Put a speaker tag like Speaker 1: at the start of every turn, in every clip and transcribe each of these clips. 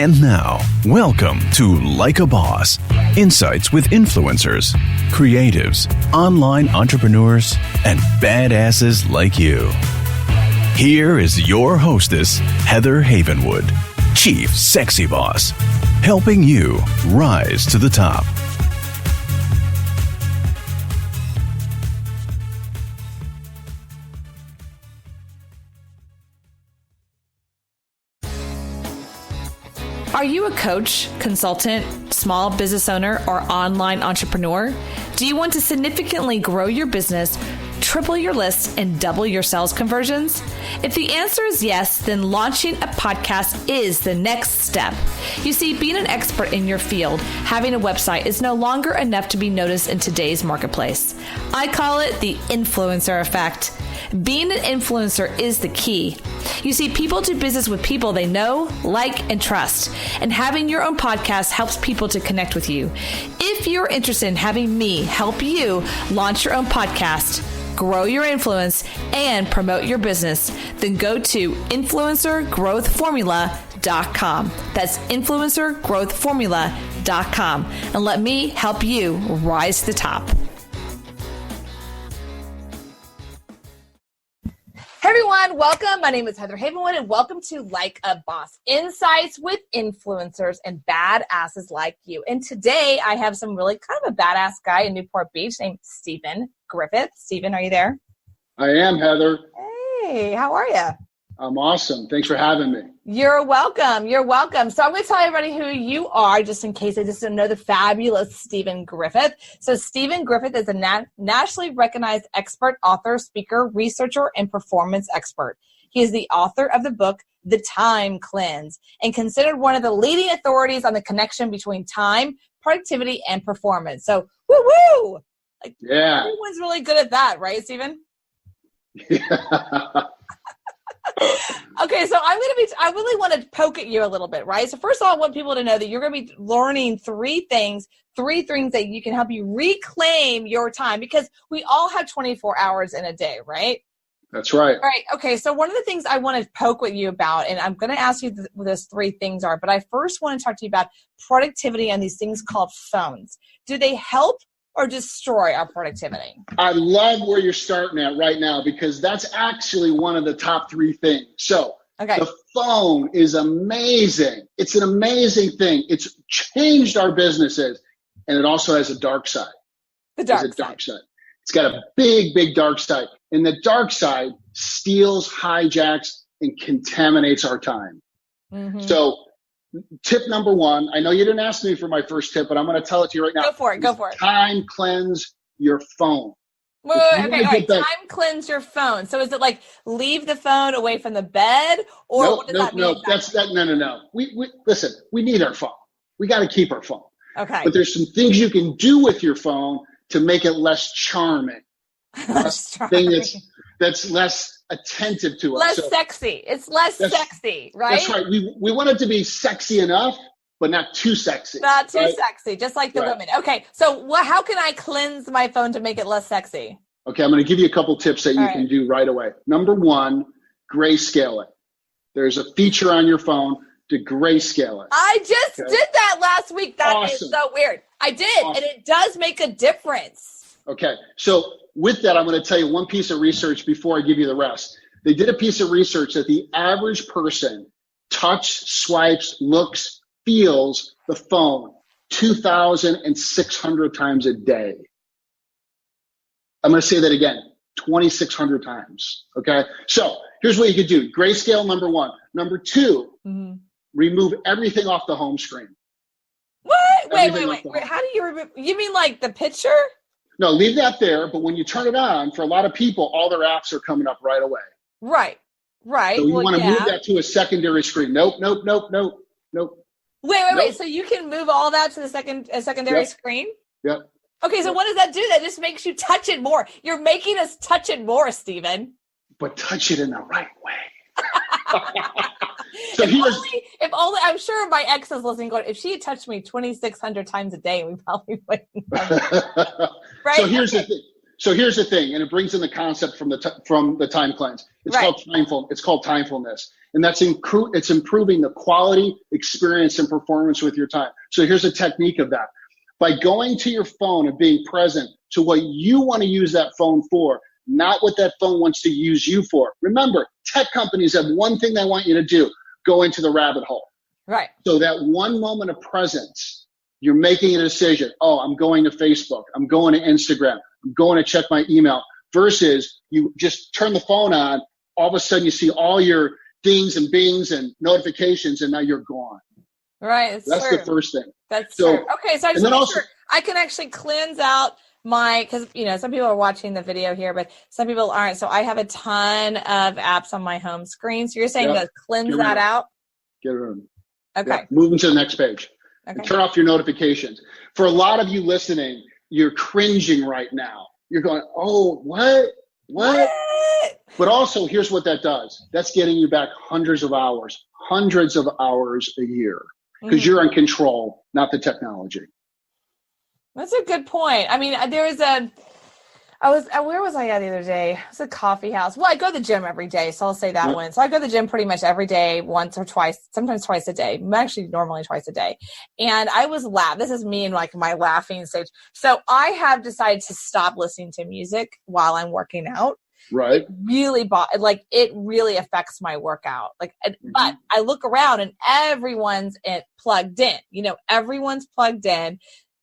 Speaker 1: And now, welcome to Like a Boss, insights with influencers, creatives, online entrepreneurs, and badasses like you. Here is your hostess, Heather Havenwood, Chief Sexy Boss, helping you rise to the top.
Speaker 2: Are you a coach, consultant, small business owner, or online entrepreneur? Do you want to significantly grow your business, triple your list, and double your sales conversions? If the answer is yes, then launching a podcast is the next step. You see, being an expert in your field, having a website is no longer enough to be noticed in today's marketplace. I call it the influencer effect. Being an influencer is the key. You see, people do business with people they know, like, and trust. And having your own podcast helps people to connect with you. If you're interested in having me help you launch your own podcast, grow your influence, and promote your business, then go to influencergrowthformula.com. That's influencergrowthformula.com. And let me help you rise to the top. Hey everyone, welcome. My name is Heather Havenwood and welcome to Like a Boss, insights with influencers and badasses like you. And today I have some really kind of a badass guy in Newport Beach named Stephen Griffith. Stephen, are you there?
Speaker 3: I am, Heather.
Speaker 2: Hey, how are you?
Speaker 3: I'm awesome. Thanks for having me.
Speaker 2: You're welcome. You're welcome. So I'm going to tell everybody who you are, just in case they just don't know the fabulous Stephen Griffith. So Stephen Griffith is a nationally recognized expert, author, speaker, researcher, and performance expert. He is the author of the book, The Time Cleanse, and considered one of the leading authorities on the connection between time, productivity, and performance. So, woo-woo! Like, yeah. Everyone's really good at that, right, Stephen?
Speaker 3: Yeah.
Speaker 2: Okay, so I really want to poke at you a little bit, right? So first of all, I want people to know that you're going to be learning three things that you can help you reclaim your time, because we all have 24 hours in a day, right?
Speaker 3: That's right.
Speaker 2: All right. Okay. So one of the things I want to poke with you about, and I'm going to ask you what those three things are, but I first want to talk to you about productivity and these things called phones. Do they help or destroy our productivity?
Speaker 3: I love where you're starting at right now, because that's actually one of the top three things. So The phone is amazing. It's an amazing thing. It's changed our businesses, and it also has a dark side.
Speaker 2: The dark
Speaker 3: side. It's got a big, big dark side. And the dark side steals, hijacks, and contaminates our time. Mm-hmm. So tip number one, I know you didn't ask me for my first tip, but I'm going to tell it to you right now.
Speaker 2: Go for it.
Speaker 3: Time cleanse your phone.
Speaker 2: Wait, okay, all right. Time cleanse your phone. So is it like leave the phone away from the bed, or what does that mean?
Speaker 3: No. We listen. We need our phone. We got to keep our phone.
Speaker 2: Okay.
Speaker 3: But there's some things you can do with your phone to make it less charming. That's less attentive to us.
Speaker 2: Less sexy. It's less sexy, right?
Speaker 3: That's right. We want it to be sexy enough, but not too sexy.
Speaker 2: Not too sexy, just like the women. Okay, so how can I cleanse my phone to make it less sexy?
Speaker 3: Okay, I'm going to give you a couple tips that you can do right away. Number one, grayscale it. There's a feature on your phone to grayscale it.
Speaker 2: I just did that last week. That is so weird. I did, and it does make a difference.
Speaker 3: Okay, so with that, I'm going to tell you one piece of research before I give you the rest. They did a piece of research that the average person touch, swipes, looks, feels the phone 2,600 times a day. I'm going to say that again, 2,600 times. Okay, so here's what you could do. Grayscale, number one. Number two, remove everything off the home screen.
Speaker 2: What? Wait. How do you remove? You mean like the picture?
Speaker 3: No, leave that there. But when you turn it on, for a lot of people, all their apps are coming up right away.
Speaker 2: Right.
Speaker 3: So you want to move that to a secondary screen. Nope.
Speaker 2: Wait. So you can move all that to the secondary screen?
Speaker 3: Yep.
Speaker 2: Okay, so what does that do? That just makes you touch it more. You're making us touch it more, Stephen.
Speaker 3: But touch it in the right way.
Speaker 2: If only, I'm sure my ex is listening going, if she had touched me 2,600 times a day, we probably wouldn't. Right?
Speaker 3: So here's the thing. So here's the thing, and it brings in the concept from the time cleanse. It's called timeful. It's called timefulness, and it's improving the quality, experience, and performance with your time. So here's a technique of that. By going to your phone and being present to what you want to use that phone for, not what that phone wants to use you for. Remember, tech companies have one thing they want you to do: go into the rabbit hole.
Speaker 2: Right.
Speaker 3: So that one moment of presence, you're making a decision. Oh, I'm going to Facebook. I'm going to Instagram. I'm going to check my email. Versus you just turn the phone on. All of a sudden, you see all your dings and bings and notifications, and now you're gone.
Speaker 2: Right.
Speaker 3: That's
Speaker 2: true.
Speaker 3: the first thing.
Speaker 2: That's true. Okay, so I just want to make sure I can actually cleanse out because, some people are watching the video here, but some people aren't. So I have a ton of apps on my home screen. So you're saying to cleanse that out?
Speaker 3: Get rid of them.
Speaker 2: Okay.
Speaker 3: Yeah. Moving to the next page. Okay. And turn off your notifications. For a lot of you listening, you're cringing right now. You're going, oh, what? But also, here's what that does. That's getting you back hundreds of hours a year, because you're in control, not the technology.
Speaker 2: That's a good point. I mean, where was I at the other day? It was a coffee house. Well, I go to the gym every day, so I'll say that one. So I go to the gym pretty much every day, once or twice, sometimes twice a day. Actually, normally twice a day. And I was this is me in like my laughing stage. So I have decided to stop listening to music while I'm working out.
Speaker 3: Right.
Speaker 2: It really affects my workout. But I look around and everyone's plugged in. Everyone's plugged in,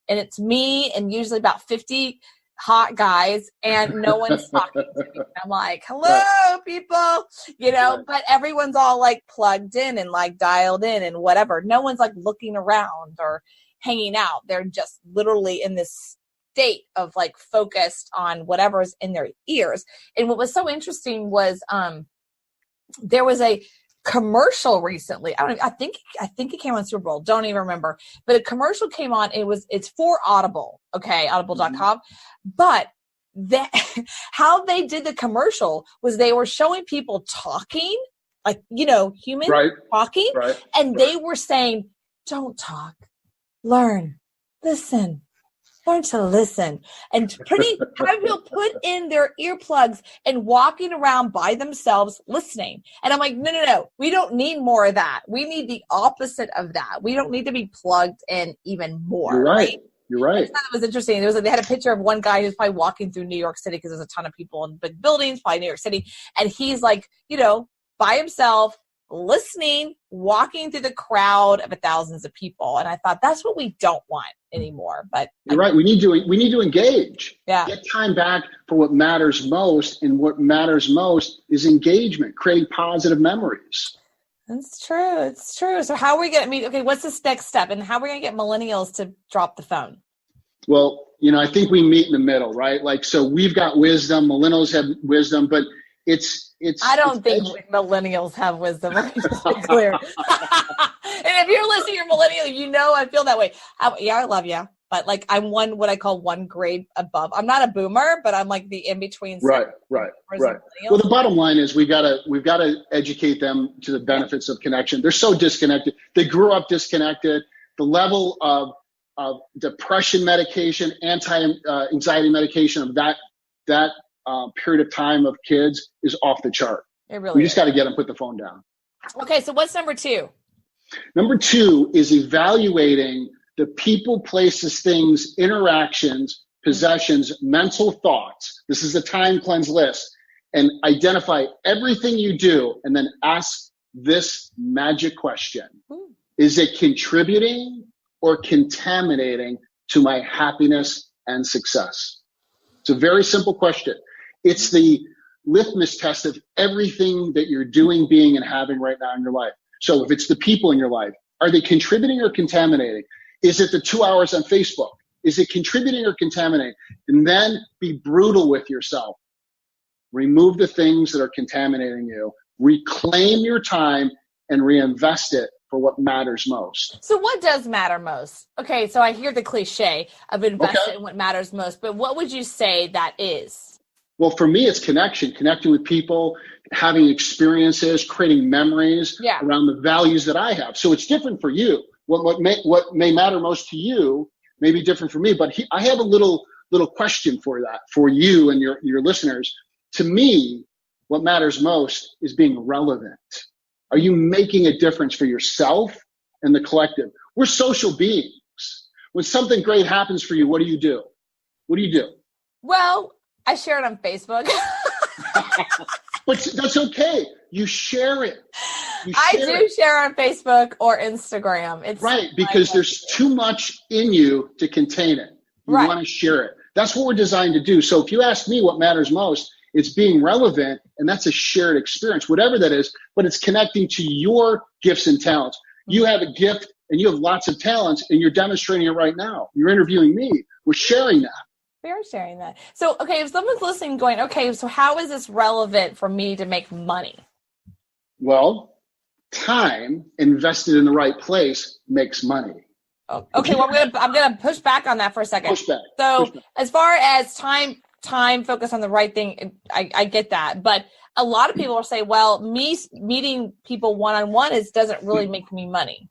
Speaker 2: and it's me and usually about 50 hot guys, and no one's talking to me. I'm like, hello, people, but everyone's all like plugged in and like dialed in and whatever. No one's like looking around or hanging out. They're just literally in this state of like focused on whatever's in their ears. And what was so interesting was there was a commercial recently. I think it came on Super Bowl. Don't even remember. But a commercial came on. It's for Audible. Okay, audible.com. But how they did the commercial was they were showing people talking, like, humans talking. Right. And they were saying, don't talk, learn, listen. Learn to listen, and having people put in their earplugs and walking around by themselves listening. And I'm like, no, we don't need more of that. We need the opposite of that. We don't need to be plugged in even more.
Speaker 3: You're right. You're right.
Speaker 2: I thought it was interesting. They had a picture of one guy who's probably walking through New York City, because there's a ton of people in big buildings, probably New York City, and he's like, by himself, listening, walking through the crowd of thousands of people. And I thought that's what we don't want anymore. But
Speaker 3: you're right. We need to engage.
Speaker 2: Yeah.
Speaker 3: Get time back for what matters most. And what matters most is engagement, creating positive memories.
Speaker 2: That's true. It's true. So how are we going to what's this next step? And how are we going to get millennials to drop the phone?
Speaker 3: Well, I think we meet in the middle, right? So we've got wisdom, millennials have wisdom, but I don't think
Speaker 2: millennials have wisdom. Let me just be clear. And if you're listening, you're millennial, I feel that way. I love you. But I'm what I call one grade above. I'm not a boomer, but I'm like the in-between.
Speaker 3: Right. Well, the bottom line is we've got to educate them to the benefits of connection. They're so disconnected. They grew up disconnected. The level of depression medication, anti-anxiety medication of that period of time of kids is off the chart.
Speaker 2: It really
Speaker 3: we just got to get them put the phone down.
Speaker 2: Okay, so what's number 2?
Speaker 3: Number 2 is evaluating the people, places, things, interactions, possessions, mental thoughts. This is the time cleanse list. And identify everything you do, and then ask this magic question. Is it contributing or contaminating to my happiness and success? It's a very simple question. It's the litmus test of everything that you're doing, being, and having right now in your life. So if it's the people in your life, are they contributing or contaminating? Is it the 2 hours on Facebook? Is it contributing or contaminating? And then be brutal with yourself. Remove the things that are contaminating you. Reclaim your time and reinvest it for what matters most.
Speaker 2: So what does matter most? Okay, so I hear the cliche of invest in what matters most, but what would you say that is?
Speaker 3: Well, for me, it's connecting with people, having experiences, creating memories around the values that I have. So it's different for you. What may matter most to you may be different for me, but I have a little little question for you and your listeners. To me, what matters most is being relevant. Are you making a difference for yourself and the collective? We're social beings. When something great happens for you, what do you do? What do you do?
Speaker 4: Well, I share it on Facebook.
Speaker 3: But that's okay. You share it.
Speaker 4: I do share on Facebook or Instagram. It's
Speaker 3: right, because there's too much in you to contain it. You want to share it. That's what we're designed to do. So if you ask me what matters most, it's being relevant, and that's a shared experience, whatever that is, but it's connecting to your gifts and talents. You have a gift and you have lots of talents, and you're demonstrating it right now. You're interviewing me. We're sharing that.
Speaker 4: We are sharing that. So, okay, if someone's listening going, okay, so how is this relevant for me to make money?
Speaker 3: Well, time invested in the right place makes money.
Speaker 4: Oh, okay, well, I'm gonna push back on that for a second.
Speaker 3: Push back.
Speaker 4: As far as time focus on the right thing, I get that. But a lot of people will say, well, me meeting people one-on-one doesn't really make me money.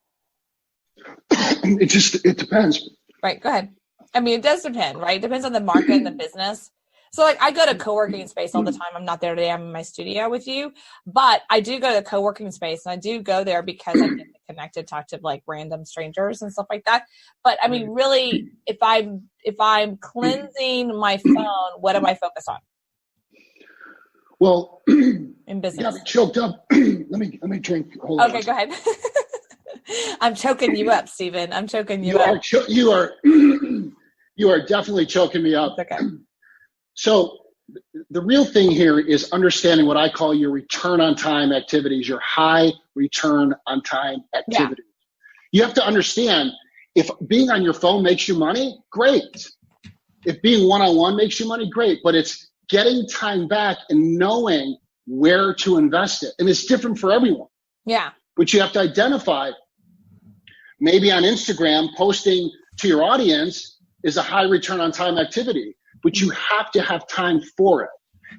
Speaker 3: It depends.
Speaker 4: Right, go ahead. I mean, it does depend, right? It depends on the market and the business. So like I go to co-working space all the time. I'm not there today. I'm in my studio with you, but I do go to the co-working space, and I do go there because I get connected, talk to like random strangers and stuff like that. But I mean, really, if I'm cleansing my phone, what am I focused on?
Speaker 3: Well,
Speaker 4: in business.
Speaker 3: Yeah, I'm choked up. let me drink. Hold on.
Speaker 4: Okay, go ahead. I'm choking you up, Stephen. I'm choking you up.
Speaker 3: You are definitely choking me up.
Speaker 4: Okay.
Speaker 3: So the real thing here is understanding what I call your return on time activities, your high return on time activities. Yeah. You have to understand, if being on your phone makes you money, great. If being one-on-one makes you money, great. But it's getting time back and knowing where to invest it. And it's different for everyone.
Speaker 4: Yeah.
Speaker 3: But you have to identify, maybe on Instagram, posting to your audience is a high return on time activity. But you have to have time for it.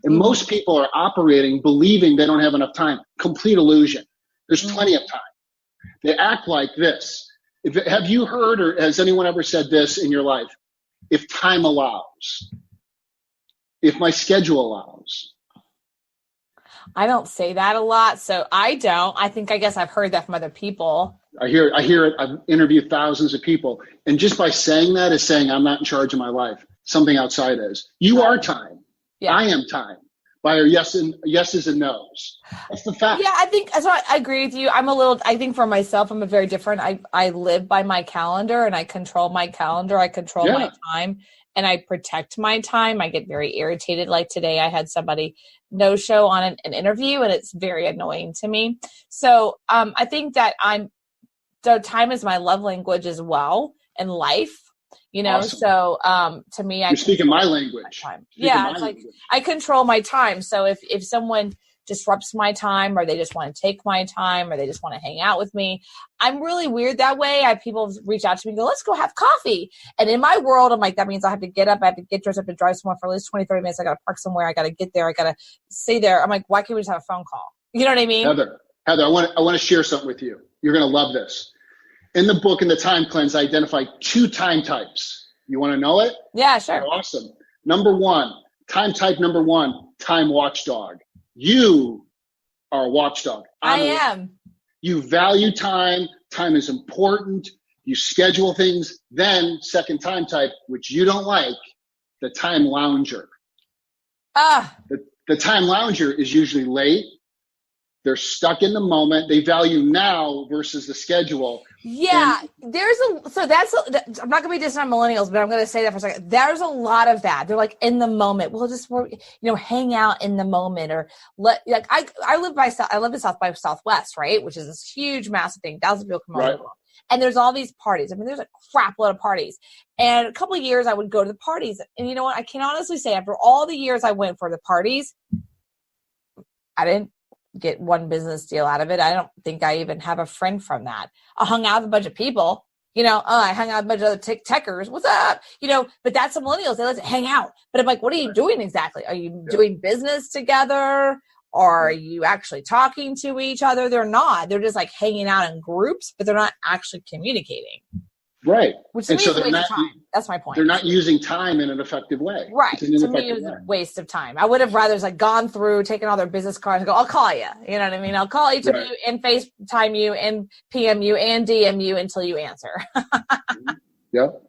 Speaker 3: And most people are operating believing they don't have enough time. Complete illusion. There's plenty of time. They act like this. Have you heard, or has anyone ever said this in your life? If time allows. If my schedule allows.
Speaker 4: I don't say that a lot, so I don't. I guess I've heard that from other people.
Speaker 3: I hear it. I've interviewed thousands of people. And just by saying that is saying I'm not in charge of my life. Something outside is. You are time. Yeah. I am time. By our yeses and nos. That's the fact.
Speaker 4: Yeah, I think so. I agree with you. I think for myself, I'm a very different. I live by my calendar, and I control my calendar. I control my time, and I protect my time. I get very irritated. Like today, I had somebody no show on an interview, and it's very annoying to me. So I think that time is my love language as well in life. You know, awesome. So to me,
Speaker 3: you're speaking my language.
Speaker 4: It's like I control my time. So if someone disrupts my time, or they just want to take my time, or they just want to hang out with me, I'm really weird that way. People reach out to me and go, let's go have coffee. And in my world, I'm like, that means I have to get up, I have to get dressed, I have to drive somewhere for at least 20, 30 minutes. I got to park somewhere. I got to get there. I got to stay there. I'm like, why can't we just have a phone call? You know what I mean?
Speaker 3: Heather, I want to share something with you. You're going to love this. In the book, in the Time Cleanse, I identify 2 time types. You want to know it?
Speaker 4: Yeah, sure.
Speaker 3: Awesome. Number 1, time type number 1, time watchdog. You are a watchdog.
Speaker 4: I am.
Speaker 3: You value time. Time is important. You schedule things. Then, second time type, which you don't like, the time lounger. The time lounger is usually late. They're stuck in the moment. They value now versus the schedule.
Speaker 4: Yeah, I'm not going to be dissing on millennials, but I'm going to say that for a second. There's a lot of that. They're like in the moment. We'll just, hang out in the moment, or I live in South by Southwest, right? Which is this huge, massive thing. Thousands of people come over. And there's all these parties. I mean, there's a crap load of parties. And a couple of years I would go to the parties. And you know what? I can honestly say, after all the years I went for the parties, I didn't get one business deal out of it. I don't think I even have a friend from that. I hung out with a bunch of people, I hung out with a bunch of other techers. What's up? But that's the millennials. They like to hang out. But I'm like, what are you doing exactly? Are you doing business together? Or are you actually talking to each other? They're not. They're just like hanging out in groups, but they're not actually communicating.
Speaker 3: Right.
Speaker 4: Which to me is a waste of time. That's my point.
Speaker 3: They're not using time in an effective way.
Speaker 4: Right. To me, it was a waste of time. I would have rather gone through, taken all their business cards and go, I'll call you. You know what I mean? I'll call each of you and FaceTime you and PM you and DM you until you answer.
Speaker 3: Yep.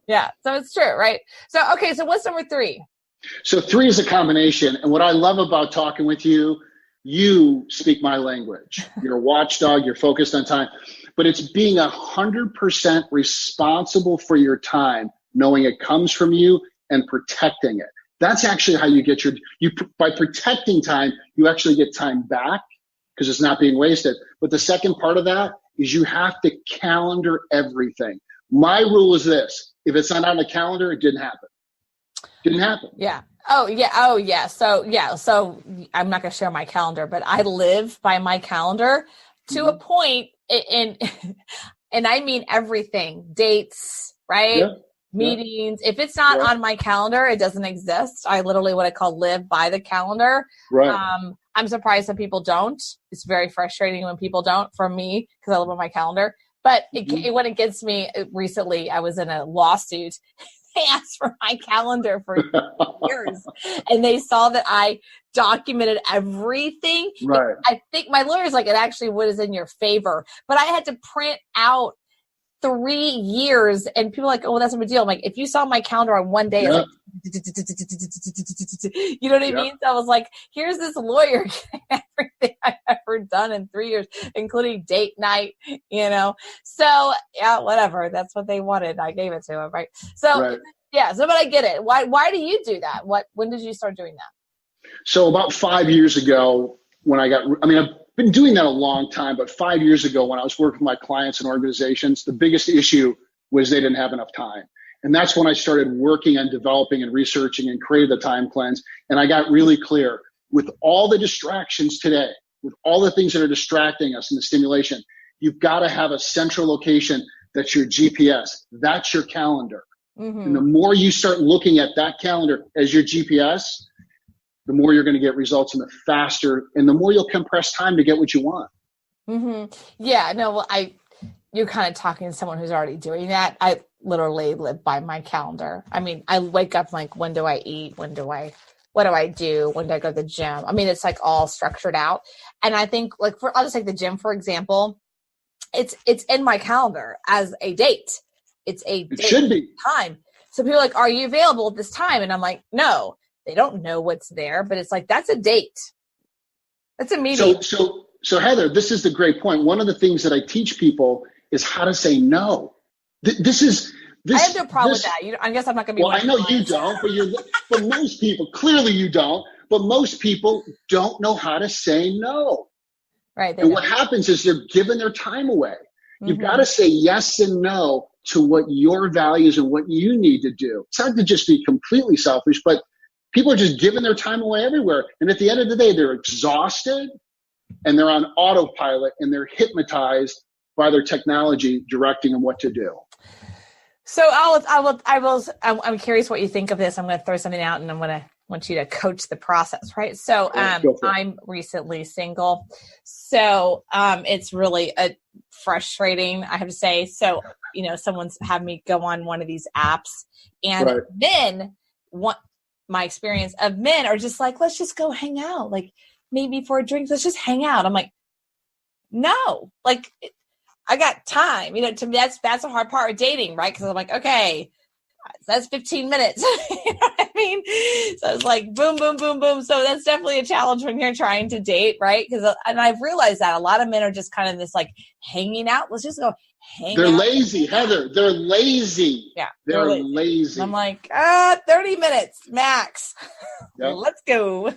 Speaker 4: Yeah. So it's true, right? So, okay. So what's number 3?
Speaker 3: So 3 is a combination. And what I love about talking with you, you speak my language. You're a watchdog. You're focused on time. But it's being 100% responsible for your time, knowing it comes from you and protecting it. That's actually how you get by protecting time, you actually get time back because it's not being wasted. But the second part of that is you have to calendar everything. My rule is this: if it's not on the calendar, it didn't happen.
Speaker 4: Yeah. Oh, yeah. So I'm not going to share my calendar, but I live by my calendar to a point. And I mean everything, dates, right? Yeah. Meetings. If it's not on my calendar, it doesn't exist. I literally what I call live by the calendar.
Speaker 3: Right.
Speaker 4: I'm surprised that people don't. It's very frustrating when people don't, for me, because I live on my calendar. But when it gets me, recently I was in a lawsuit. They asked for my calendar for years, and they saw that I documented everything.
Speaker 3: Right.
Speaker 4: I think my lawyer's like, it actually was in your favor, but I had to print out 3 years, and people are like, oh, well, that's a big deal. I'm like, if you saw my calendar on one day, it's like, you know what I mean? So I was like, here's this lawyer getting everything I've ever done in 3 years, including date night, So yeah, whatever. That's what they wanted. I gave it to them, right? So yeah, but I get it. Why do you do that? When did you start doing that?
Speaker 3: So about 5 years ago, I've been doing that a long time, but 5 years ago when I was working with my clients and organizations, the biggest issue was they didn't have enough time. And that's when I started working on developing and researching and created the time cleanse. And I got really clear with all the distractions today, with all the things that are distracting us in the stimulation, you've got to have a central location that's your GPS. That's your calendar. Mm-hmm. And the more you start looking at that calendar as your GPS, the more you're going to get results and the faster and the more you'll compress time to get what you want.
Speaker 4: Mm-hmm. Yeah, no, well, you're kind of talking to someone who's already doing that. I literally live by my calendar. I mean, I wake up like, when do I eat? What do I do? When do I go to the gym? I mean, it's like all structured out. And I think I'll just take the gym, for example. It's in my calendar as a date. It
Speaker 3: should be
Speaker 4: time. So people are like, are you available at this time? And I'm like, no. They don't know what's there, but it's like, that's a date. That's a meeting.
Speaker 3: So Heather, this is the great point. One of the things that I teach people is how to say no. I
Speaker 4: have no problem with that. I guess I'm not going to be.
Speaker 3: Well, I know you don't, but most people, clearly you don't, but most people don't know how to say no.
Speaker 4: Right.
Speaker 3: And what happens is they're giving their time away. You've got to say yes and no to what your values and what you need to do. It's not to just be completely selfish, but people are just giving their time away everywhere. And at the end of the day, they're exhausted and they're on autopilot and they're hypnotized by their technology directing them what to do.
Speaker 4: So I'm curious what you think of this. I'm going to throw something out and I want you to coach the process, right? So I'm recently single. So it's really frustrating, I have to say. So, someone's had me go on one of these apps and then my experience of men are just like, let's just go hang out. Like maybe for a drink, let's just hang out. I'm like, no, I got time. To me, that's a hard part of dating, right? Because I'm like, okay, that's 15 minutes. You know what I mean? So it's like boom, boom, boom, boom. So that's definitely a challenge when you're trying to date, right? And I've realized that a lot of men are just kind of this hanging out. Let's just go hang out.
Speaker 3: They're lazy, Heather. They're lazy.
Speaker 4: Yeah.
Speaker 3: They're lazy.
Speaker 4: I'm like, 30 minutes max. Yep. Let's go.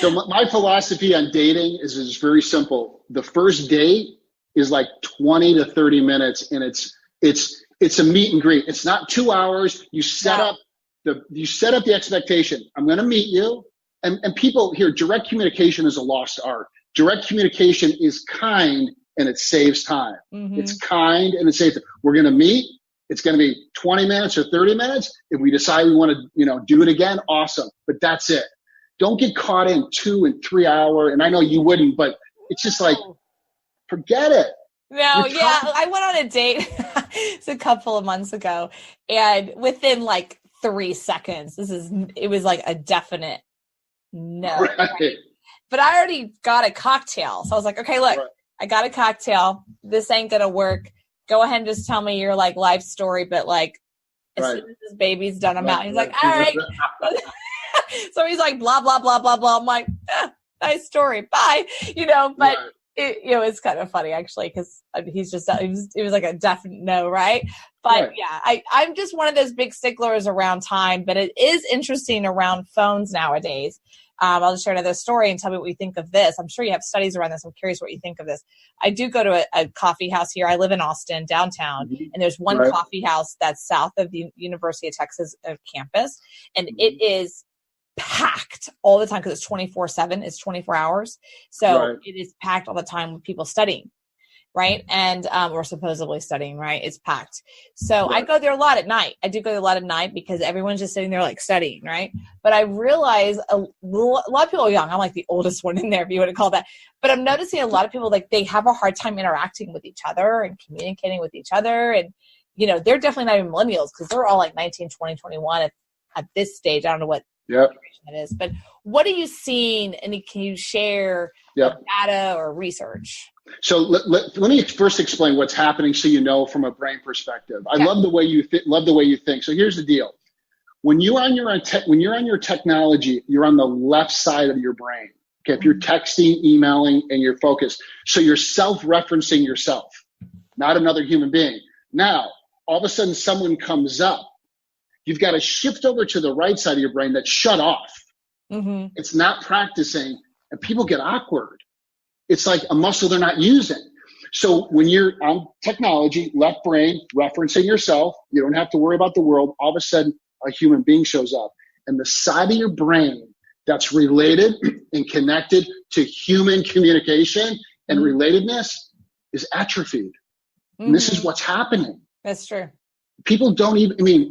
Speaker 3: So my philosophy on dating is very simple. The first date is like 20 to 30 minutes and it's a meet and greet. It's not 2 hours. You set up the expectation. I'm going to meet you. And people here, direct communication is a lost art. Direct communication is kind and it saves time. Mm-hmm. It's kind and it saves time. We're going to meet. It's going to be 20 minutes or 30 minutes. If we decide we want to, do it again, awesome. But that's it. Don't get caught in 2 and 3 hour. And I know you wouldn't, but it's just like, forget it.
Speaker 4: No, I went on a date. It's a couple of months ago. And within like 3 seconds, it was like a definite no. Right? But I already got a cocktail. So I was like, okay, look, I got a cocktail. This ain't going to work. Go ahead and just tell me your like life story. But like, as soon as this baby's done, I'm out. He's like, all right. So he's like, blah, blah, blah, blah, blah. I'm like, nice story. Bye. But it's kind of funny actually, because it was like a definite no. Right. But I'm just one of those big sticklers around time, but it is interesting around phones nowadays. I'll just share another story and tell me what you think of this. I'm sure you have studies around this. I'm curious what you think of this. I do go to a coffee house here. I live in Austin, downtown, and there's one coffee house that's south of the University of Texas campus, and it is packed all the time because it's 24/7. It's 24 hours. So it is packed all the time with people studying. Right. And, or supposedly studying, right. It's packed. So I go there a lot at night. I do go there a lot at night because everyone's just sitting there like studying. Right. But I realize a lot of people are young. I'm like the oldest one in there, if you want to call that. But I'm noticing a lot of people, like they have a hard time interacting with each other and communicating with each other. And, they're definitely not even millennials because they're all like 19, 20, 21 at this stage. I don't know what generation it is, but what are you seeing? And can you share data or research?
Speaker 3: So let me first explain what's happening so from a brain perspective. I love the way you think. So here's the deal. When you're on your technology, you're on the left side of your brain. Okay, if you're texting, emailing, and you're focused. So you're self-referencing yourself, not another human being. Now, all of a sudden someone comes up. You've got to shift over to the right side of your brain that's shut off. Mm-hmm. It's not practicing, and people get awkward. It's like a muscle they're not using. So when you're on technology, left brain, referencing yourself, you don't have to worry about the world. All of a sudden, a human being shows up. And the side of your brain that's related and connected to human communication and relatedness is atrophied. Mm-hmm. And this is what's happening.
Speaker 4: That's true.
Speaker 3: People don't even,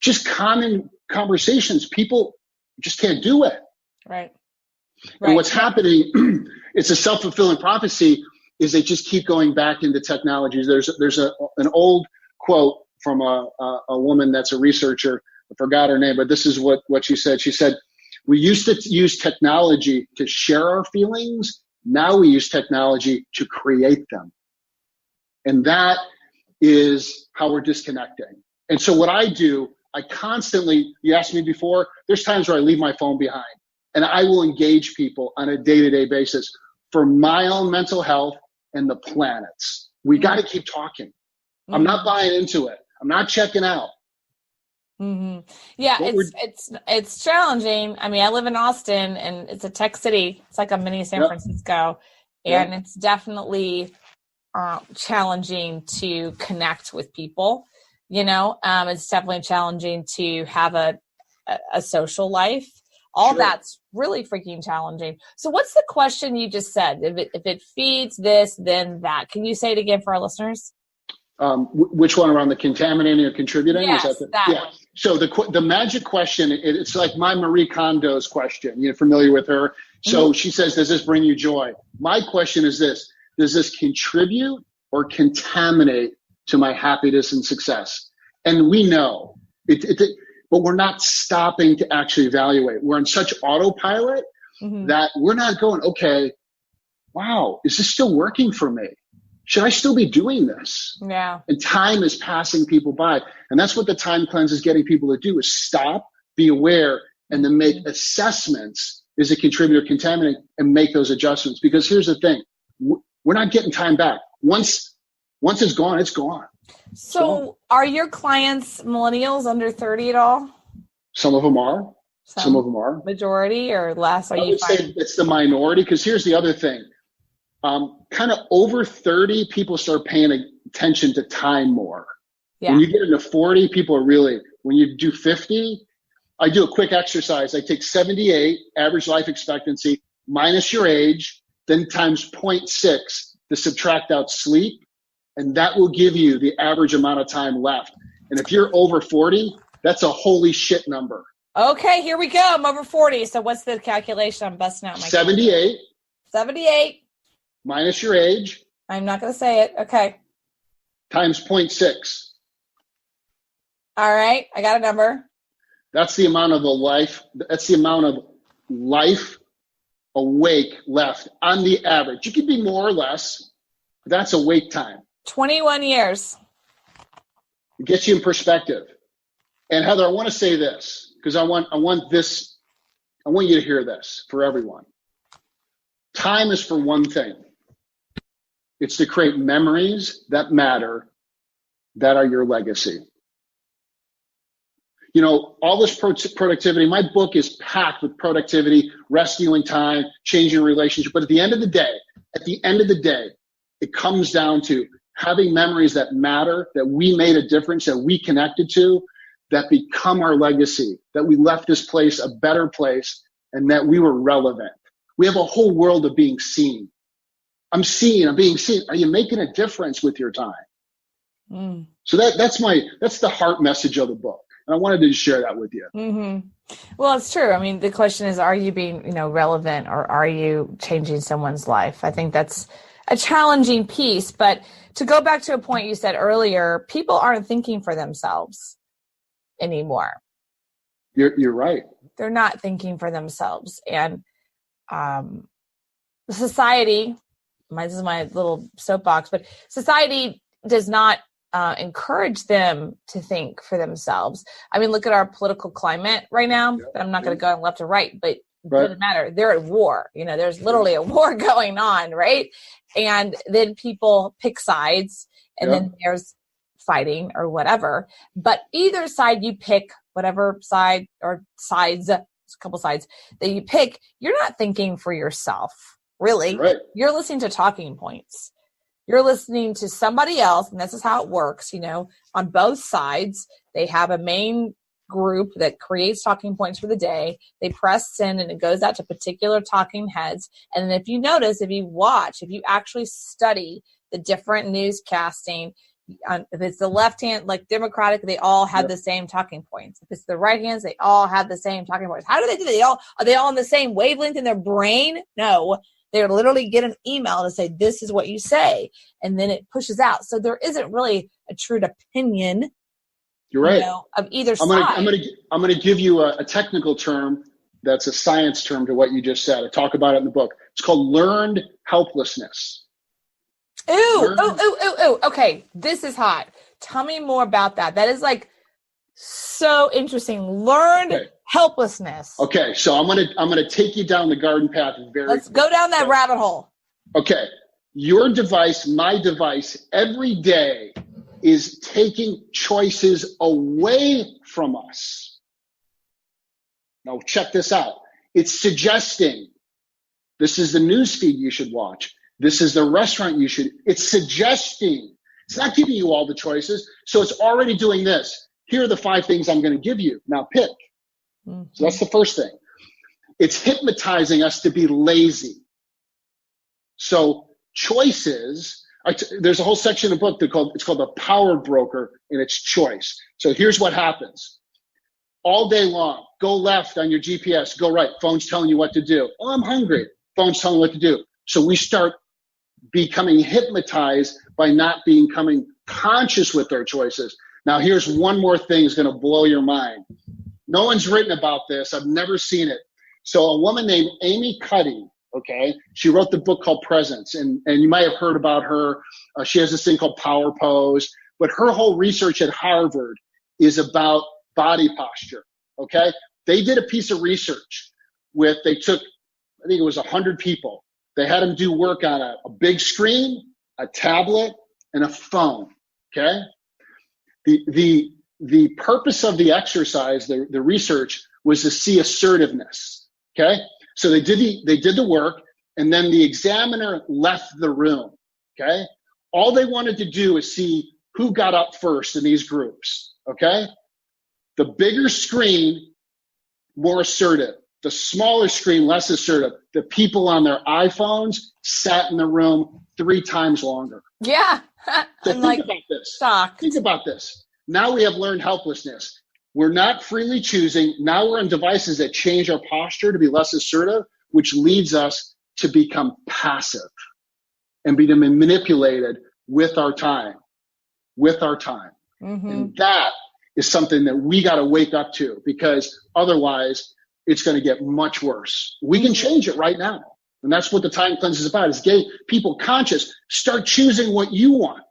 Speaker 3: just common conversations, people just can't do it.
Speaker 4: Right.
Speaker 3: And what's happening, it's a self-fulfilling prophecy, is they just keep going back into technologies. There's an old quote from a woman that's a researcher. I forgot her name, but this is what she said. She said, we used to use technology to share our feelings. Now we use technology to create them. And that is how we're disconnecting. And so what I do, I constantly, you asked me before, there's times where I leave my phone behind. And I will engage people on a day-to-day basis for my own mental health and the planet's. We got to keep talking. Mm-hmm. I'm not buying into it. I'm not checking out.
Speaker 4: Mm-hmm. Yeah, it's challenging. I mean, I live in Austin, and it's a tech city. It's like a mini San Francisco, and it's definitely challenging to connect with people. It's definitely challenging to have a social life. All that's really freaking challenging. So what's the question you just said? If it feeds this, then that. Can you say it again for our listeners?
Speaker 3: Which one, around the contaminating or contributing?
Speaker 4: Yes, that one.
Speaker 3: So the magic question, it's like my Marie Kondo's question. You're familiar with her. So she says, does this bring you joy? My question is this: does this contribute or contaminate to my happiness and success? And we know but we're not stopping to actually evaluate. We're on such autopilot that we're not going, okay, wow, is this still working for me? Should I still be doing this?
Speaker 4: Yeah.
Speaker 3: And time is passing people by. And that's what the time cleanse is getting people to do, is stop, be aware, and then make assessments. Is it contributor, contaminant, and make those adjustments? Because here's the thing. We're not getting time back. Once it's gone, it's gone.
Speaker 4: So are your clients millennials under 30 at all?
Speaker 3: Some of them are. Some of them are.
Speaker 4: Majority or less?
Speaker 3: I would say it's the minority, because here's the other thing. Kind of over 30, people start paying attention to time more. Yeah. When you get into 40, people are really, when you do 50, I do a quick exercise. I take 78, average life expectancy, minus your age, then times 0.6 to subtract out sleep. And that will give you the average amount of time left. And if you're over 40, that's a holy shit number.
Speaker 4: Okay, here we go. I'm over 40. So what's the calculation? I'm busting out my
Speaker 3: 78.
Speaker 4: 78.
Speaker 3: Minus your age.
Speaker 4: I'm not going to say it. Okay.
Speaker 3: times 0.6.
Speaker 4: All right. I got a number.
Speaker 3: That's the amount of life awake left on the average. You could be more or less, but that's awake time.
Speaker 4: 21 years.
Speaker 3: It gets you in perspective. And Heather, I want to say this because I want you to hear this for everyone. Time is for one thing. It's to create memories that matter, that are your legacy. You know, all this productivity, my book is packed with productivity, rescuing time, changing relationship. But at the end of the day, it comes down to having memories that matter, that we made a difference, that we connected to, that become our legacy, that we left this place a better place, and that we were relevant. We have a whole world of being seen. I'm being seen. Are you making a difference with your time? Mm. So that's the heart message of the book. And I wanted to share that with you.
Speaker 4: Mm-hmm. Well, it's true. I mean, the question is, are you being, relevant, or are you changing someone's life? I think that's a challenging piece. But to go back to a point you said earlier, people aren't thinking for themselves anymore.
Speaker 3: You're right.
Speaker 4: They're not thinking for themselves. And society, this is my little soapbox, but society does not encourage them to think for themselves. I mean, look at our political climate right now. Yeah. I'm not going to go left or right, but it doesn't matter. They're at war. There's literally a war going on, right? And then people pick sides, and then there's fighting or whatever. But either side you pick, whatever side or sides, a couple sides that you pick, you're not thinking for yourself, really. Right. You're listening to talking points. You're listening to somebody else, and this is how it works, on both sides. They have a main group that creates talking points for the day. They press send, and it goes out to particular talking heads. And then if you notice, if you actually study the different newscasting, if it's the left hand, like Democratic, they all have the same talking points. If it's the right hands, they all have the same talking points. How do they do that? Are they all on the same wavelength in their brain? No. They literally get an email to say, this is what you say. And then it pushes out. So there isn't really a true opinion.
Speaker 3: You're right.
Speaker 4: Of either side.
Speaker 3: I'm going to give you a technical term that's a science term to what you just said. I talk about it in the book. It's called learned helplessness.
Speaker 4: Ooh. Okay. This is hot. Tell me more about that. That is so interesting. Learned helplessness.
Speaker 3: Okay, so I'm gonna take you down the garden path
Speaker 4: Let's go down that rabbit hole.
Speaker 3: Okay, your device, my device, every day is taking choices away from us. Now check this out. It's suggesting this is the news feed you should watch. This is the restaurant it's suggesting. It's not giving you all the choices. So it's already doing this. Here are the 5 things I'm going to give you. Now pick. Mm-hmm. So that's the first thing. It's hypnotizing us to be lazy. So choices, there's a whole section of the book it's called the power broker, and it's choice. So here's what happens. All day long, go left on your GPS, go right. Phone's telling you what to do. Oh, I'm hungry. Phone's telling you what to do. So we start becoming hypnotized by not becoming conscious with our choices. Now, here's one more thing that's going to blow your mind. No one's written about this. I've never seen it. So a woman named Amy Cuddy, she wrote the book called Presence, and you might have heard about her. She has this thing called Power Pose, but her whole research at Harvard is about body posture, They did a piece of research they took, I think it was 100 people. They had them do work on a big screen, a tablet, and a phone, The purpose of the exercise, the research, was to see assertiveness. So they did the work, and then the examiner left the room. All they wanted to do is see who got up first in these groups. The bigger screen, more assertive. The smaller screen, less assertive. The people on their iPhones sat in the room 3 times longer.
Speaker 4: Yeah.
Speaker 3: So think about this.
Speaker 4: Shocked.
Speaker 3: Think about this. Now we have learned helplessness. We're not freely choosing. Now we're on devices that change our posture to be less assertive, which leads us to become passive and be manipulated with our time. with our time. And that is something that we got to wake up to, because otherwise it's going to get much worse. We can change it right now. And that's what the time cleanse is about, is getting people conscious. Start choosing what you want,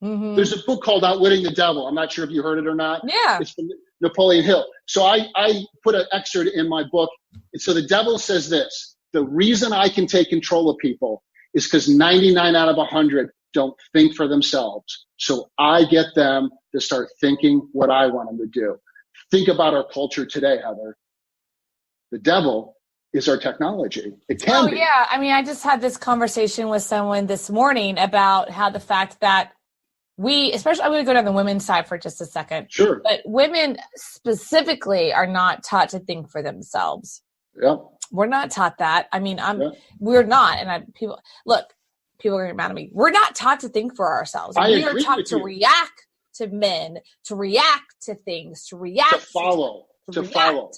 Speaker 3: There's a book called Outwitting the Devil. I'm not sure if you heard it or not.
Speaker 4: Yeah.
Speaker 3: It's from Napoleon Hill. So I put an excerpt in my book. And so the devil says this: the reason I can take control of people is because 99 out of 100 don't think for themselves. So I get them to start thinking what I want them to do. Think about our culture today, Heather. The devil is our technology. It can be.
Speaker 4: Yeah. I mean, I just had this conversation with someone this morning about how the fact that especially, I'm going to go down the women's side for just a second.
Speaker 3: Sure.
Speaker 4: But women specifically are not taught to think for themselves.
Speaker 3: Yeah.
Speaker 4: We're not taught that. I mean, we're not. And people are going to get mad at me. We're not taught to think for ourselves. We are taught to react to men, to react to things, to react
Speaker 3: to follow.
Speaker 4: To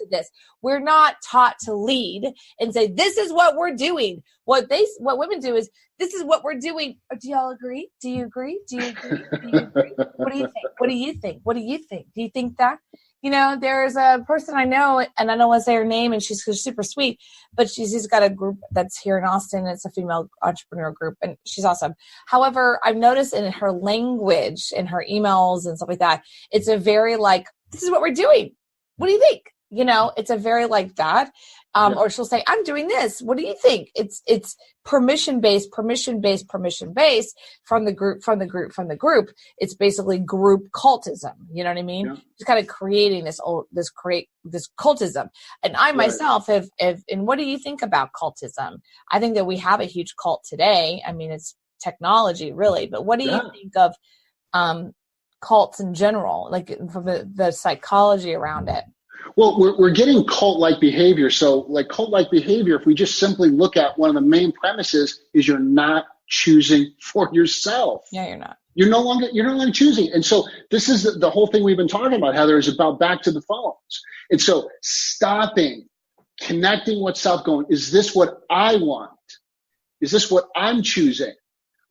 Speaker 4: this. We're not taught to lead and say, this is what we're doing. What women do is, this is what we're doing. Do y'all agree? Do you agree? Do you agree? Do you agree? What do you think? What do you think? What do you think? Do you think that? There's a person I know, and I don't want to say her name, and she's super sweet, but she's got a group that's here in Austin. It's a female entrepreneur group, and she's awesome. However, I've noticed in her language, in her emails and stuff like that, it's a very this is what we're doing. What do you think? It's a very like that. Or she'll say, I'm doing this. What do you think? It's permission-based from the group. It's basically group cultism. You know what I mean? Yeah. Just kind of creating this cultism. And I myself have, and what do you think about cultism? I think that we have a huge cult today. I mean, it's technology really, but what do you think of, cults in general, like from the psychology around it?
Speaker 3: Well, we're getting cult-like behavior. So like cult-like behavior, if we just simply look at one of the main premises, is you're not choosing for yourself.
Speaker 4: Yeah, you're not.
Speaker 3: You're no longer choosing. And so this is the whole thing we've been talking about, Heather, is about back to the phones. And so stopping, connecting with self, going, is this what I want? Is this what I'm choosing?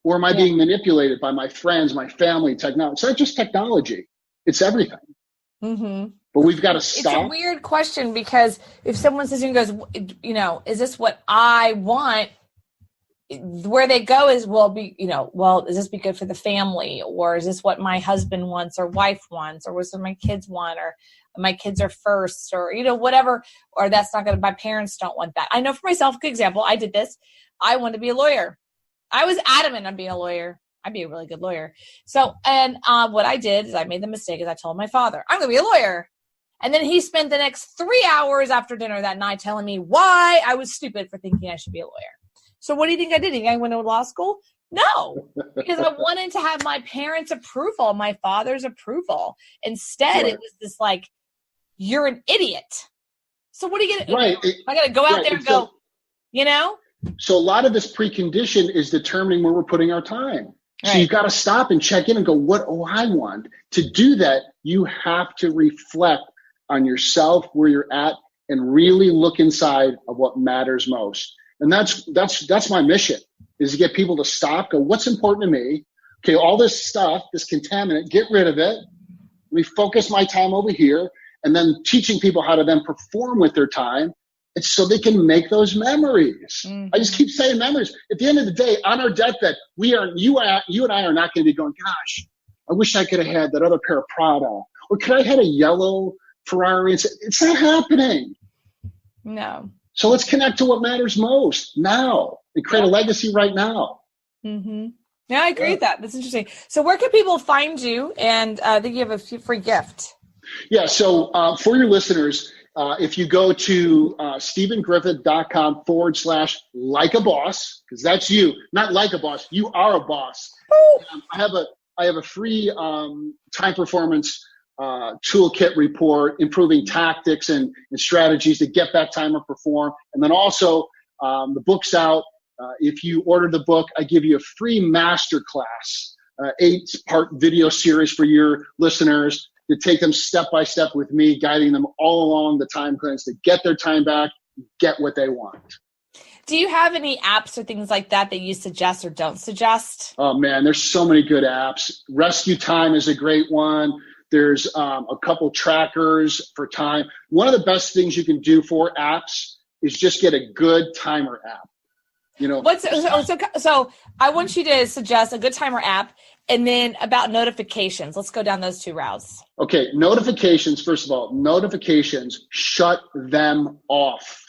Speaker 3: Or am I being manipulated by my friends, my family, technology? It's not just technology. It's everything. Mm-hmm. But we've got to stop.
Speaker 4: It's a weird question, because if someone says and goes, is this what I want? Where they go is, is this be good for the family? Or is this what my husband wants or wife wants? Or what's what my kids want? Or my kids are first, or, whatever. Or that's not going to, my parents don't want that. I know for myself, good example, I did this. I wanted to be a lawyer. I was adamant on being a lawyer. I'd be a really good lawyer. So, and what I did is I made the mistake is I told my father, I'm going to be a lawyer. And then he spent the next 3 hours after dinner that night telling me why I was stupid for thinking I should be a lawyer. So what do you think I did? You think I went to law school? No, because I wanted to have my parents' approval, my father's approval. Instead, it was this you're an idiot. So what are you going to do? Right. I got to go out there and go,
Speaker 3: So a lot of this precondition is determining where we're putting our time.
Speaker 4: Right.
Speaker 3: So you've got to stop and check in and go, what do I want? To do that, you have to reflect on yourself, where you're at, and really look inside of what matters most. And that's my mission, is to get people to stop, go, what's important to me? Okay, all this stuff, this contaminant, get rid of it. Let me focus my time over here, and then teaching people how to then perform with their time. It's so they can make those memories. Mm-hmm. I just keep saying memories. At the end of the day, on our deathbed, you and I are not going to be going, gosh, I wish I could have had that other pair of Prada. Or could I have had a yellow Ferrari? It's not happening.
Speaker 4: No.
Speaker 3: So let's connect to what matters most now and create a legacy right now.
Speaker 4: Mm-hmm. Yeah, I agree with that. That's interesting. So where can people find you? And I think you have a free gift.
Speaker 3: Yeah. So for your listeners, if you go to StephenGriffith.com/like a boss, because that's you, not like a boss, you are a boss. I have a free time performance toolkit report, improving tactics and strategies to get back time or perform. And then also the book's out. If you order the book, I give you a free masterclass, 8-part video series for your listeners, to take them step by step with me, guiding them all along the time cleanse to get their time back, get what they want.
Speaker 4: Do you have any apps or things like that you suggest or don't suggest?
Speaker 3: Oh man, there's so many good apps. Rescue Time is a great one. There's a couple trackers for time. One of the best things you can do for apps is just get a good timer app. You know,
Speaker 4: so I want you to suggest a good timer app, and then about notifications. Let's go down those two routes.
Speaker 3: Okay, notifications. First of all, notifications, shut them off.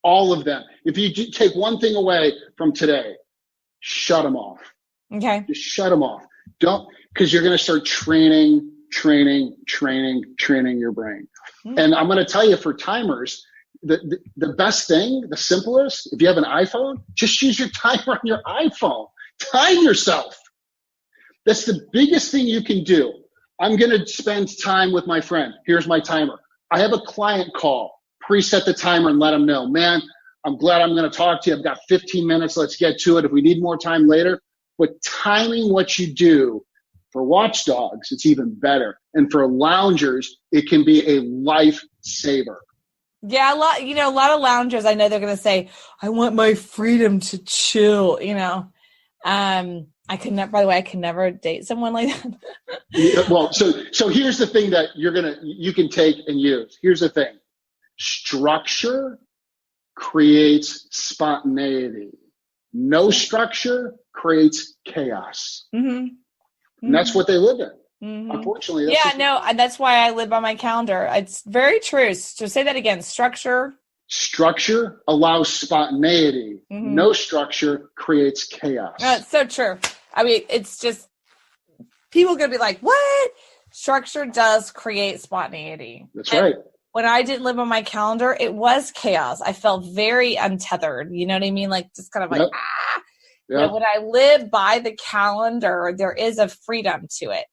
Speaker 3: All of them. If you take one thing away from today, shut them off.
Speaker 4: Okay.
Speaker 3: Just shut them off. Don't, because you're going to start training your brain. Mm-hmm. And I'm going to tell you, for timers, the best thing, the simplest, if you have an iPhone, just use your timer on your iPhone. Time yourself. That's the biggest thing you can do. I'm going to spend time with my friend. Here's my timer. I have a client call. Preset the timer and let them know, man, I'm glad I'm going to talk to you. I've got 15 minutes. Let's get to it. If we need more time later. But timing what you do, for watchdogs, it's even better. And for loungers, it can be a lifesaver.
Speaker 4: Yeah, a lot of loungers, I know they're going to say, I want my freedom to chill, I could never date someone like that.
Speaker 3: Yeah, well, so here's the thing that you can take and use. Here's the thing. Structure creates spontaneity. No structure creates chaos. Mm-hmm. Mm-hmm. And that's what they live in. Mm-hmm. Unfortunately.
Speaker 4: That's why I live by my calendar. It's very true. So say that again. Structure allows spontaneity. Mm-hmm. No structure creates chaos. It's so true. I mean, it's just, people are going to be like, what? Structure does create spontaneity.
Speaker 3: That's right.
Speaker 4: When I didn't live on my calendar, it was chaos. I felt very untethered. You know what I mean? Like, just kind of like, Yep. When I live by the calendar, there is a freedom to it.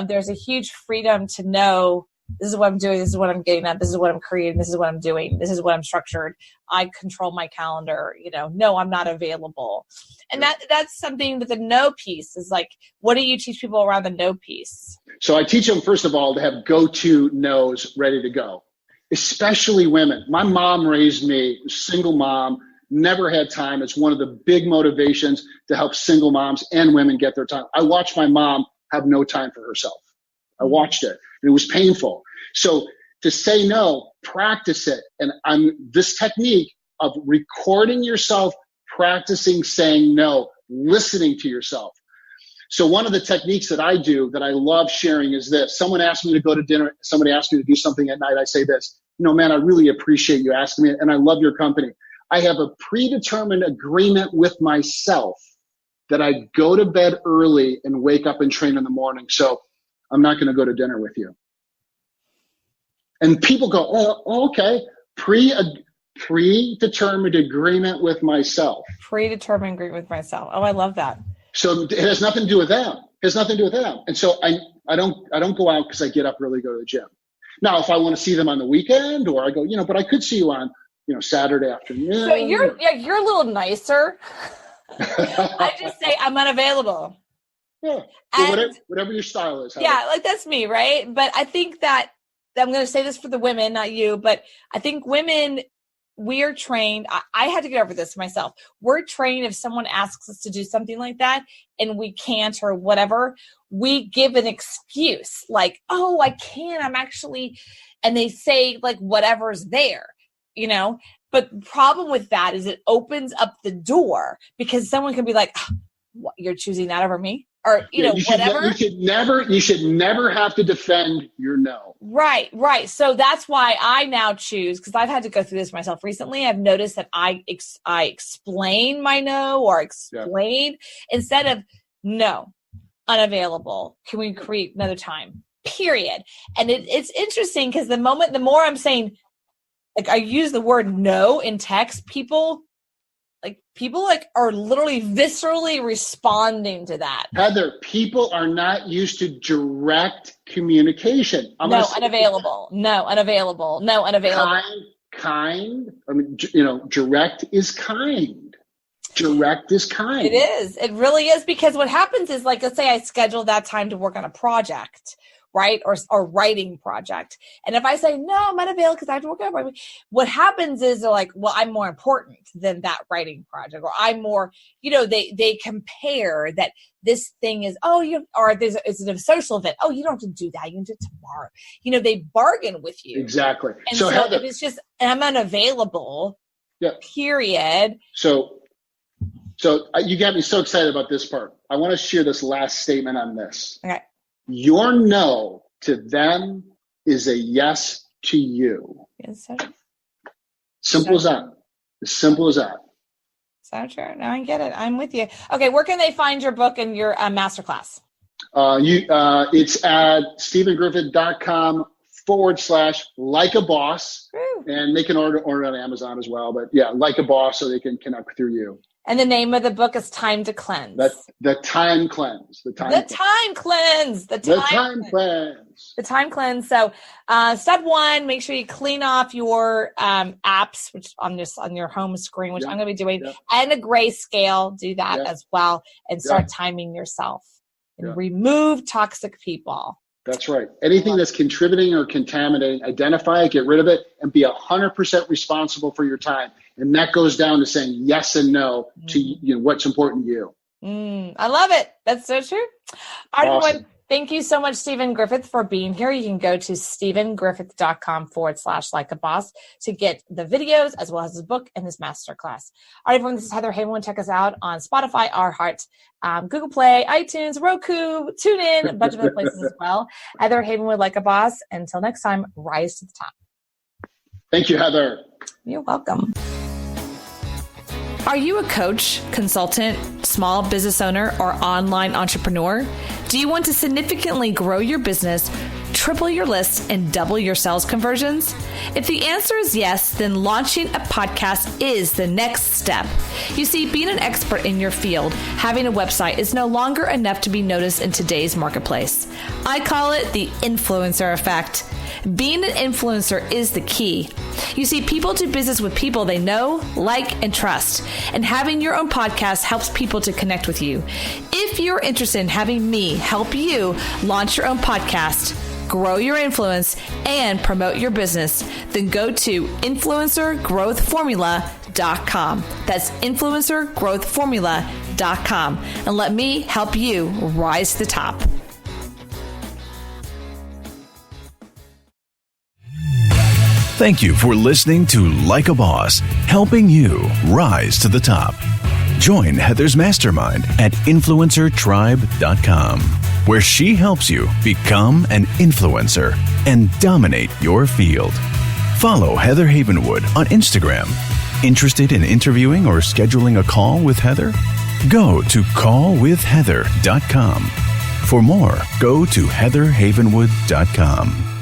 Speaker 4: There's a huge freedom to know, this is what I'm doing, this is what I'm getting at, this is what I'm creating, this is what I'm doing, this is what I'm structured. I control my calendar. No, I'm not available. And that's something that the no piece is like, what do you teach people around the no piece?
Speaker 3: So I teach them, first of all, to have go-to no's ready to go, especially women. My mom raised me, single mom, never had time. It's one of the big motivations to help single moms and women get their time. I watched my mom have no time for herself. I watched it, and it was painful. So to say no, practice it. And this technique of recording yourself, practicing saying no, listening to yourself. So one of the techniques that I do that I love sharing is this. Someone asked me to go to dinner. Somebody asked me to do something at night. I say this, man, I really appreciate you asking me, and I love your company. I have a predetermined agreement with myself that I go to bed early and wake up and train in the morning. So I'm not going to go to dinner with you. And people go, oh okay. Predetermined agreement with myself.
Speaker 4: Predetermined agreement with myself. Oh, I love that.
Speaker 3: So it has nothing to do with them. And so I don't go out because I get up early, go to the gym. Now, if I want to see them on the weekend, or I go, but I could see you on, Saturday afternoon.
Speaker 4: So you're a little nicer. I just say I'm unavailable.
Speaker 3: Yeah. So whatever your style is.
Speaker 4: Yeah, like that's me, right? But I think that I'm going to say this for the women, not you, but I think women, we are trained. I had to get over this myself. We're trained, if someone asks us to do something like that and we can't or whatever, we give an excuse like, oh, I can't, I'm actually, and they say like whatever's there. But the problem with that is it opens up the door, because someone can be like, oh, what, you're choosing that over me? Or, whatever.
Speaker 3: You should never have to defend your no.
Speaker 4: Right. So that's why I now choose, because I've had to go through this myself recently. I've noticed that I explain my no, or explain instead of no, unavailable. Can we create another time? Period. And it's interesting, because the more I'm saying, like, I use the word no in text, people are literally viscerally responding to that.
Speaker 3: Heather, people are not used to direct communication.
Speaker 4: Unavailable.
Speaker 3: Kind. I mean, direct is kind. Direct is kind.
Speaker 4: It is. It really is, because what happens is, like, let's say I schedule that time to work on a project. right? Or writing project. And if I say, no, I'm unavailable because I have to work out, what happens is they're like, well, I'm more important than that writing project, or I'm more, they compare that this thing is, it's a social event. Oh, you don't have to do that. You can do it tomorrow. They bargain with you.
Speaker 3: Exactly.
Speaker 4: And so Heather, if it's just, I'm unavailable, period.
Speaker 3: So you got me so excited about this part. I want to share this last statement on this.
Speaker 4: Okay.
Speaker 3: Your no to them is a yes to you.
Speaker 4: Yes, sir.
Speaker 3: Simple as that. As simple as that.
Speaker 4: So true. No, I get it. I'm with you. Okay, where can they find your book and your masterclass?
Speaker 3: It's at StephenGriffith.com/like a boss. Woo. And they can order it on Amazon as well. But yeah, like a boss, so they can connect through you.
Speaker 4: And the name of the book is Time to Cleanse.
Speaker 3: The Time Cleanse. The Time Cleanse.
Speaker 4: The Time Cleanse. So step one, make sure you clean off your apps, which on your home screen, which I'm going to be doing, and a grayscale. Do that as well, and start timing yourself. And remove toxic people.
Speaker 3: That's right. Anything that's contributing or contaminating, identify it, get rid of it, and be 100% responsible for your time. And that goes down to saying yes and no to what's important to you.
Speaker 4: I love it. That's so true. All right,
Speaker 3: awesome.
Speaker 4: everyone. Thank you so much, Stephen Griffith, for being here. You can go to StephenGriffith.com/like a boss to get the videos as well as his book and his masterclass. All right, everyone. This is Heather Havenwood. Check us out on Spotify, iHeart, Google Play, iTunes, Roku, TuneIn, a bunch of other places as well. Heather Havenwood, Like a Boss. Until next time, rise to the top.
Speaker 3: Thank you, Heather.
Speaker 4: You're welcome.
Speaker 2: Are you a coach, consultant, small business owner, or online entrepreneur? Do you want to significantly grow your business, triple your list, and double your sales conversions? If the answer is yes, then launching a podcast is the next step. You see, being an expert in your field, having a website is no longer enough to be noticed in today's marketplace. I call it the influencer effect. Being an influencer is the key. You see, people do business with people they know, like, and trust. And having your own podcast helps people to connect with you. If you're interested in having me help you launch your own podcast, grow your influence, and promote your business, then go to influencergrowthformula.com. That's influencergrowthformula.com. And let me help you rise to the top.
Speaker 1: Thank you for listening to Like a Boss, helping you rise to the top. Join Heather's mastermind at influencertribe.com, where she helps you become an influencer and dominate your field. Follow Heather Havenwood on Instagram. Interested in interviewing or scheduling a call with Heather? Go to callwithheather.com. For more, go to heatherhavenwood.com.